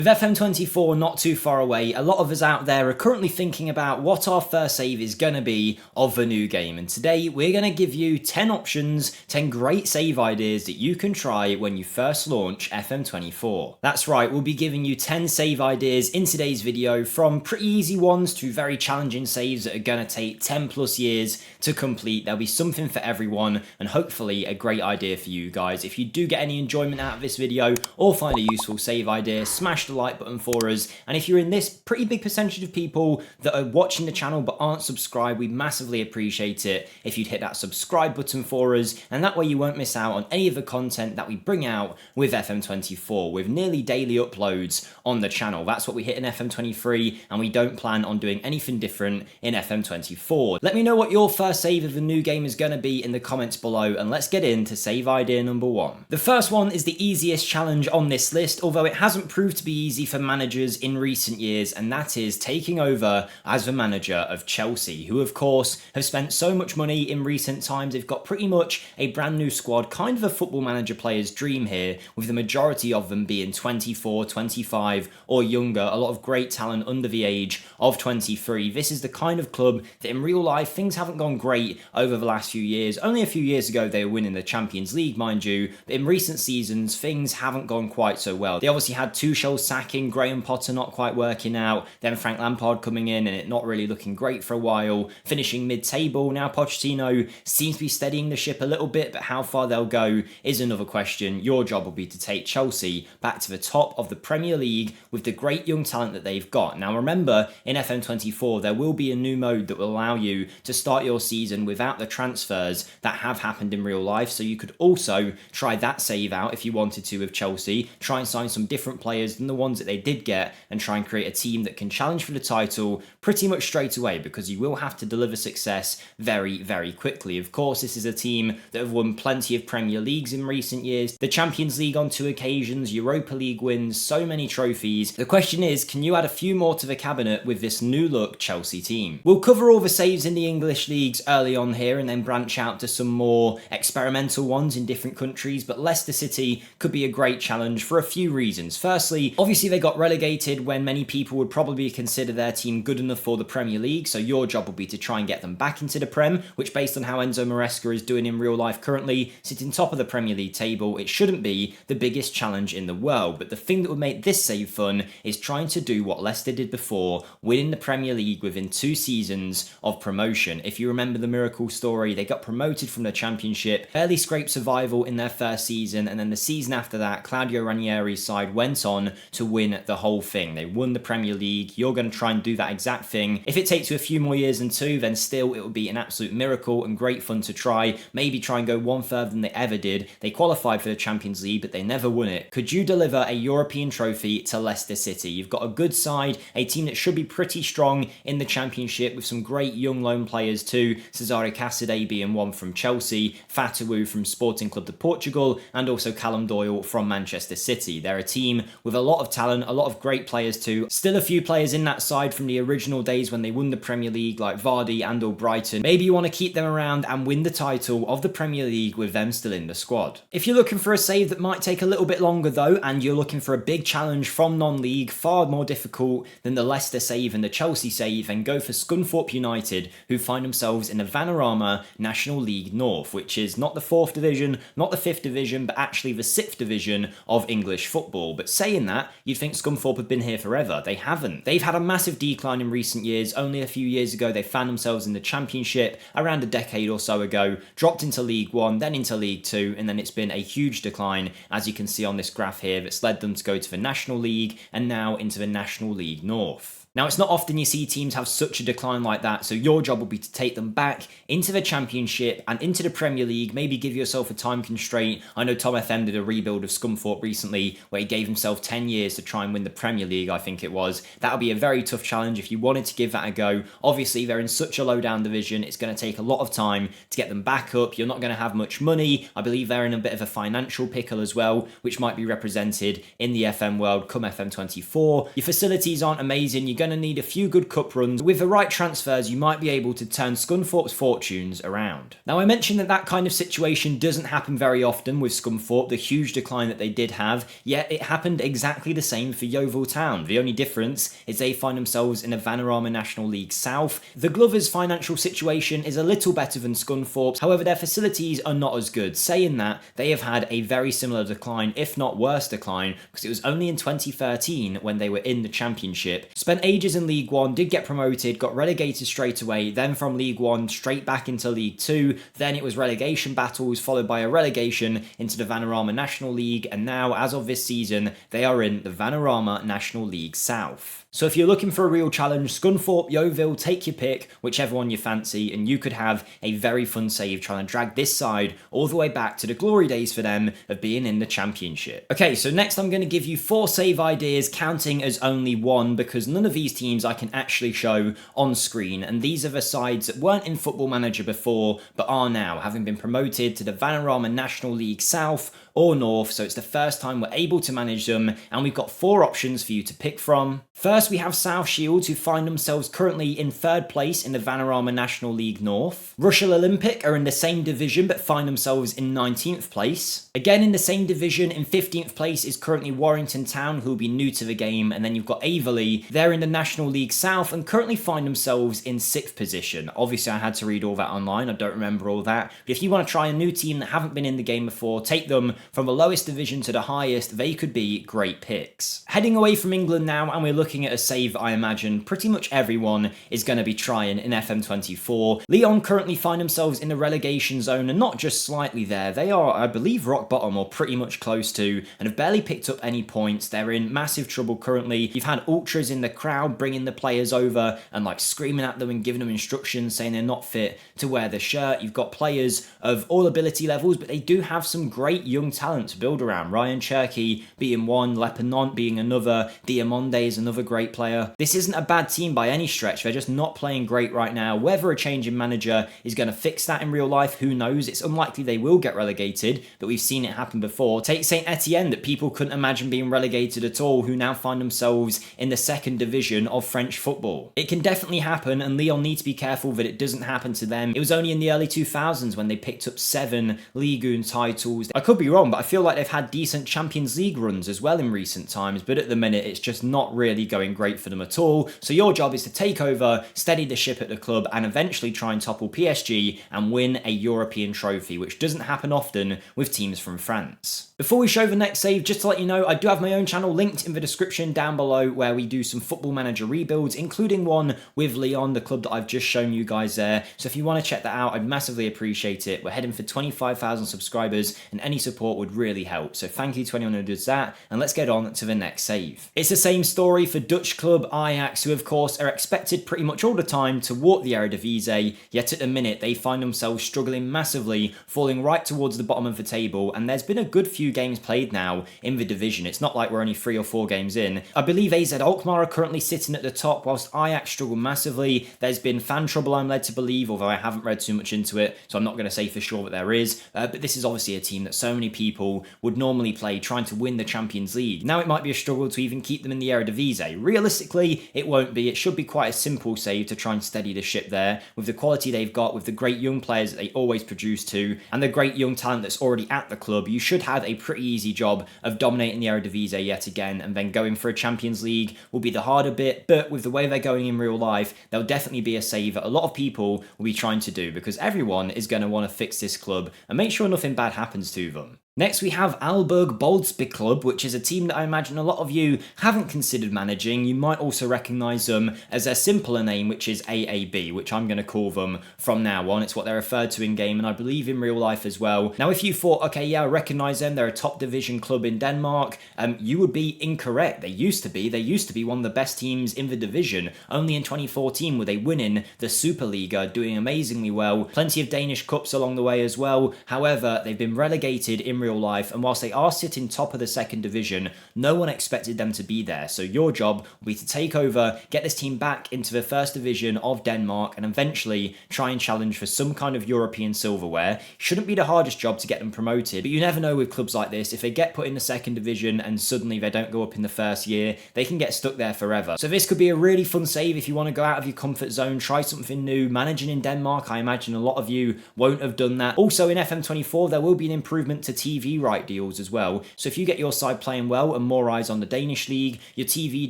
With FM24 not too far away, a lot of us out there are currently thinking about what our first save is going to be of the new game, and today we're going to give you 10 options, 10 great save ideas that you can try when you first launch FM24. That's right, we'll be giving you 10 save ideas in today's video, from pretty easy ones to very challenging saves that are going to take 10 plus years to complete. There'll be something for everyone and hopefully a great idea for you guys. If you do get any enjoyment out of this video or find a useful save idea, smash the like button for us. And if you're in this pretty big percentage of people that are watching the channel but aren't subscribed, we massively appreciate it if you'd hit that subscribe button for us, and that way you won't miss out on any of the content that we bring out with FM24, with nearly daily uploads on the channel. That's what we hit in FM23, and we don't plan on doing anything different in FM24. Let me know what your first save of the new game is going to be in the comments below, and let's get into save idea number 1. The first one is the easiest challenge on this list, although it hasn't proved to be easy for managers in recent years, and that is taking over as the manager of Chelsea, who of course have spent so much money in recent times. They've got pretty much a brand new squad, kind of a football manager player's dream here, with the majority of them being 24, 25 or younger, a lot of great talent under the age of 23. This is the kind of club that in real life things haven't gone great over the last few years. Only a few years ago they were winning the Champions League, mind you, but in recent seasons things haven't gone quite so well. They obviously had Tuchel sacking, Graham Potter not quite working out, then Frank Lampard coming in and it not really looking great for a while, finishing mid-table. Now Pochettino seems to be steadying the ship a little bit, but how far they'll go is another question. Your job will be to take Chelsea back to the top of the Premier League with the great young talent that they've got. Now remember, in FM24 there will be a new mode that will allow you to start your season without the transfers that have happened in real life, so you could also try that save out if you wanted to with Chelsea, try and sign some different players than the ones that they did get, and try and create a team that can challenge for the title pretty much straight away, because you will have to deliver success very, very quickly. Of course, this is a team that have won plenty of Premier Leagues in recent years, the Champions League on 2 occasions, Europa League wins, so many trophies. The question is, can you add a few more to the cabinet with this new look Chelsea team? We'll cover all the saves in the English leagues early on here and then branch out to some more experimental ones in different countries, but Leicester City could be a great challenge for a few reasons. Firstly, obviously they got relegated when many people would probably consider their team good enough for the Premier League, so your job will be to try and get them back into the Prem, which based on how Enzo Maresca is doing in real life currently, sitting top of the Premier League table, it shouldn't be the biggest challenge in the world. But the thing that would make this save fun is trying to do what Leicester did before, winning the Premier League within 2 seasons of promotion. If you remember the miracle story, they got promoted from the Championship, barely scraped survival in their first season, and then the season after that, Claudio Ranieri's side went on to win the whole thing. They won the Premier League. You're going to try and do that exact thing. If it takes you a few more years than 2, then still it will be an absolute miracle and great fun to try. Maybe try and go one further than they ever did. They qualified for the Champions League, but they never won it. Could you deliver a European trophy to Leicester City? You've got a good side, a team that should be pretty strong in the Championship, with some great young loan players too. Cesare Casadei being one from Chelsea, Fatawu from Sporting Club de Portugal, and also Callum Doyle from Manchester City. They're a team with a lot of talent, a lot of great players too. Still a few players in that side from the original days when they won the Premier League, like Vardy and or Brighton. Maybe you want to keep them around and win the title of the Premier League with them still in the squad. If you're looking for a save that might take a little bit longer though, and you're looking for a big challenge from non-league, far more difficult than the Leicester save and the Chelsea save, then go for Scunthorpe United, who find themselves in the Vanarama National League North, which is not the 4th division, not the 5th division, but actually the 6th division of English football. But saying that, you'd think Scunthorpe have been here forever. They haven't. They've had a massive decline in recent years. Only a few years ago they found themselves in the Championship, around a decade or so ago, dropped into League 1, then into League 2, and then it's been a huge decline, as you can see on this graph here, that's led them to go to the National League and now into the National League North. Now, it's not often you see teams have such a decline like that, so your job will be to take them back into the Championship and into the Premier League. Maybe give yourself a time constraint. I know Tom FM did a rebuild of Scunthorpe recently where he gave himself 10 years to try and win the Premier League, I think it was. That'll be a very tough challenge if you wanted to give that a go. Obviously, they're in such a low-down division, it's going to take a lot of time to get them back up. You're not going to have much money. I believe they're in a bit of a financial pickle as well, which might be represented in the FM world come FM24. Your facilities aren't amazing. You're going to need a few good cup runs. With the right transfers, you might be able to turn Scunthorpe's fortunes around. Now, I mentioned that kind of situation doesn't happen very often with Scunthorpe, the huge decline that they did have, yet it happened exactly the same for Yeovil Town. The only difference is they find themselves in the Vanarama National League South. The Glovers' financial situation is a little better than Scunthorpe's, however their facilities are not as good. Saying that, they have had a very similar decline, if not worse decline, because it was only in 2013 when they were in the Championship. Spent ages in League One, did get promoted, got relegated straight away, then from League One straight back into League Two, then it was relegation battles followed by a relegation into the Vanarama National League, and now as of this season they are in the Vanarama National League South. So if you're looking for a real challenge, Scunthorpe, Yeovil, take your pick, whichever one you fancy, and you could have a very fun save trying to drag this side all the way back to the glory days for them of being in the Championship. Okay, so next I'm going to give you 4 save ideas, counting as only 1, because none of these teams I can actually show on screen, and these are the sides that weren't in Football Manager before, but are now, having been promoted to the Vanarama National League South or North, so it's the first time we're able to manage them, and we've got 4 options for you to pick from. First, we have South Shields, who find themselves currently in 3rd place in the Vanarama National League North. Rushall Olympic are in the same division, but find themselves in 19th place. Again, in the same division, in 15th place is currently Warrington Town, who will be new to the game, and then you've got Averley. They're in the National League South, and currently find themselves in 6th position. Obviously, I had to read all that online, I don't remember all that, but if you want to try a new team that haven't been in the game before, take them from the lowest division to the highest. They could be great picks. Heading away from England now, and we're looking at a save I imagine pretty much everyone is going to be trying in FM24. Leon currently find themselves in the relegation zone, and not just slightly there. They are, I believe, rock bottom or pretty much close to, and have barely picked up any points. They're in massive trouble currently. You've had ultras in the crowd bringing the players over and like screaming at them and giving them instructions saying they're not fit to wear the shirt. You've got players of all ability levels, but they do have some great young talent to build around. Ryan Cherky being one, Lepanont being another, Diamonde is another great player. This isn't a bad team by any stretch. They're just not playing great right now. Whether a change in manager is going to fix that in real life, who knows? It's unlikely they will get relegated, but we've seen it happen before. Take St Etienne, that people couldn't imagine being relegated at all, who now find themselves in the 2nd division of French football. It can definitely happen, and Lyon need to be careful that it doesn't happen to them. It was only in the early 2000s when they picked up 7 Ligue 1 titles. I could be wrong, but I feel like they've had decent Champions League runs as well in recent times, but at the minute it's just not really going great for them at all. So your job is to take over, steady the ship at the club, and eventually try and topple PSG and win a European trophy, which doesn't happen often with teams from France. Before we show the next save, just to let you know, I do have my own channel linked in the description down below where we do some Football Manager rebuilds, including one with Lyon, the club that I've just shown you guys there. So if you want to check that out, I'd massively appreciate it. We're heading for 25,000 subscribers, and any support would really help. So thank you to anyone who does that, and let's get on to the next save. It's the same story for Dutch club Ajax, who of course are expected pretty much all the time to walk the Eredivisie, yet at the minute they find themselves struggling massively, falling right towards the bottom of the table, and there's been a good few games played now in the division. It's not like we're only 3 or 4 games in. I believe AZ Alkmaar are currently sitting at the top, whilst Ajax struggle massively. There's been fan trouble, I'm led to believe, although I haven't read too much into it, so I'm not going to say for sure that there is, but this is obviously a team that so many people would normally play trying to win the Champions League. Now it might be a struggle to even keep them in the Eredivisie. Realistically, it won't be. It should be quite a simple save to try and steady the ship there, with the quality they've got, with the great young players that they always produce too, and the great young talent that's already at the club. You should have a pretty easy job of dominating the Eredivisie yet again, and then going for a Champions League will be the harder bit, but with the way they're going in real life, there'll definitely be a save that a lot of people will be trying to do, because everyone is going to want to fix this club and make sure nothing bad happens to them. Next we have Aalborg Boldspie Club, which is a team that I imagine a lot of you haven't considered managing. You might also recognise them as their simpler name, which is AAB, which I'm going to call them from now on. It's what they're referred to in game, and I believe in real life as well. Now if you thought, okay, yeah, I recognise them, they're a top division club in Denmark, you would be incorrect. They used to be one of the best teams in the division. Only in 2014 were they winning the Superliga, doing amazingly well. Plenty of Danish cups along the way as well. However, they've been relegated in real life, and whilst they are sitting top of the second division, no one expected them to be there. So your job will be to take over, get this team back into the first division of Denmark, and eventually try and challenge for some kind of European silverware. Shouldn't be the hardest job to get them promoted, but you never know with clubs like this. If they get put in the second division and suddenly they don't go up in the first year, they can get stuck there forever. So this could be a really fun save if you want to go out of your comfort zone, try something new. Managing in Denmark, I imagine a lot of you won't have done that. Also in FM24, there will be an improvement to TV right deals as well. So if you get your side playing well and more eyes on the Danish league, your TV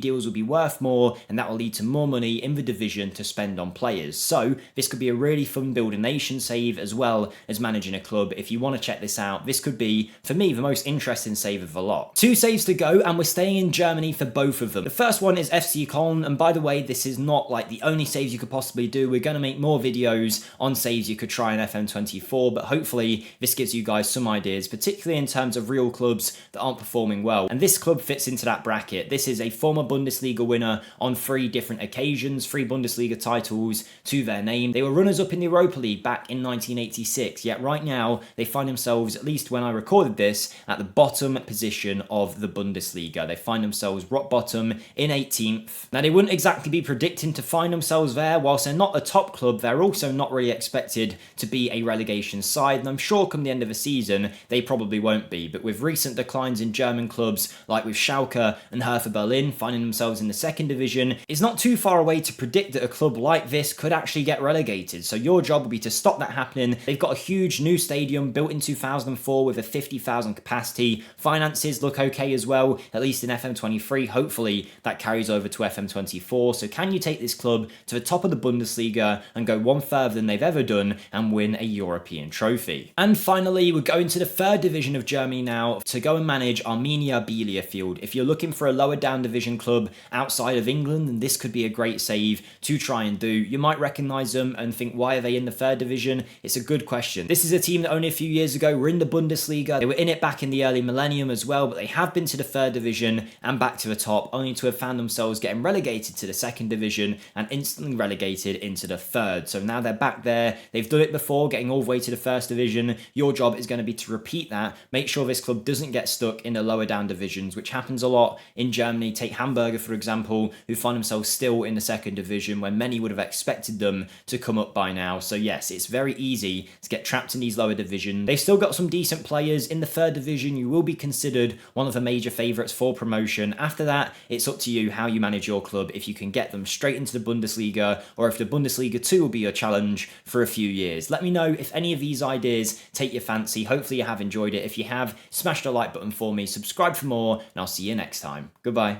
deals will be worth more, and that will lead to more money in the division to spend on players. So this could be a really fun build a nation save as well as managing a club. If you want to check this out, this could be, for me, the most interesting save of the lot. 2 saves to go, and we're staying in Germany for both of them. The first one is FC Köln, and by the way, this is not like the only saves you could possibly do. We're going to make more videos on saves you could try in FM24, but hopefully this gives you guys some ideas, particularly in terms of real clubs that aren't performing well. And this club fits into that bracket. This is a former Bundesliga winner on 3 different occasions, 3 Bundesliga titles to their name. They were runners-up in the Europa League back in 1986, yet right now they find themselves, at least when I recorded this, at the bottom position of the Bundesliga. They find themselves rock bottom in 18th. Now, they wouldn't exactly be predicting to find themselves there. Whilst they're not a top club, they're also not really expected to be a relegation side, and I'm sure come the end of the season they probably won't be. But with recent declines in German clubs like with Schalke and Hertha Berlin finding themselves in the second division, it's not too far away to predict that a club like this could actually get relegated. So your job will be to stop that happening. They've got a huge new stadium built in 2004 with a 50,000 capacity. Finances look okay as well, at least in FM23. Hopefully that carries over to FM24. So can you take this club to the top of the Bundesliga and go one further than they've ever done and win a European trophy? And finally, we're going to the third division of Germany now to go and manage Arminia Bielefeld. If you're looking for a lower down division club outside of England, then this could be a great save to try and do. You might recognise them and think, why are they in the third division? It's a good question. This is a team that only a few years ago were in the Bundesliga. They were in it back in the early millennium as well, but they have been to the third division and back to the top, only to have found themselves getting relegated to the second division and instantly relegated into the third. So now they're back there. They've done it before, getting all the way to the first division. Your job is going to be to repeat that. Make sure this club doesn't get stuck in the lower down divisions, which happens a lot in Germany. Take Hamburger, for example, who find themselves still in the second division when many would have expected them to come up by now. So yes, it's very easy to get trapped in these lower divisions. They've still got some decent players. In the third division, you will be considered one of the major favourites for promotion. After that, it's up to you how you manage your club, if you can get them straight into the Bundesliga or if the Bundesliga 2 will be your challenge for a few years. Let me know if any of these ideas take your fancy. Hopefully you have enjoyed it. If you have, smash the like button for me, subscribe for more, and I'll see you next time. Goodbye.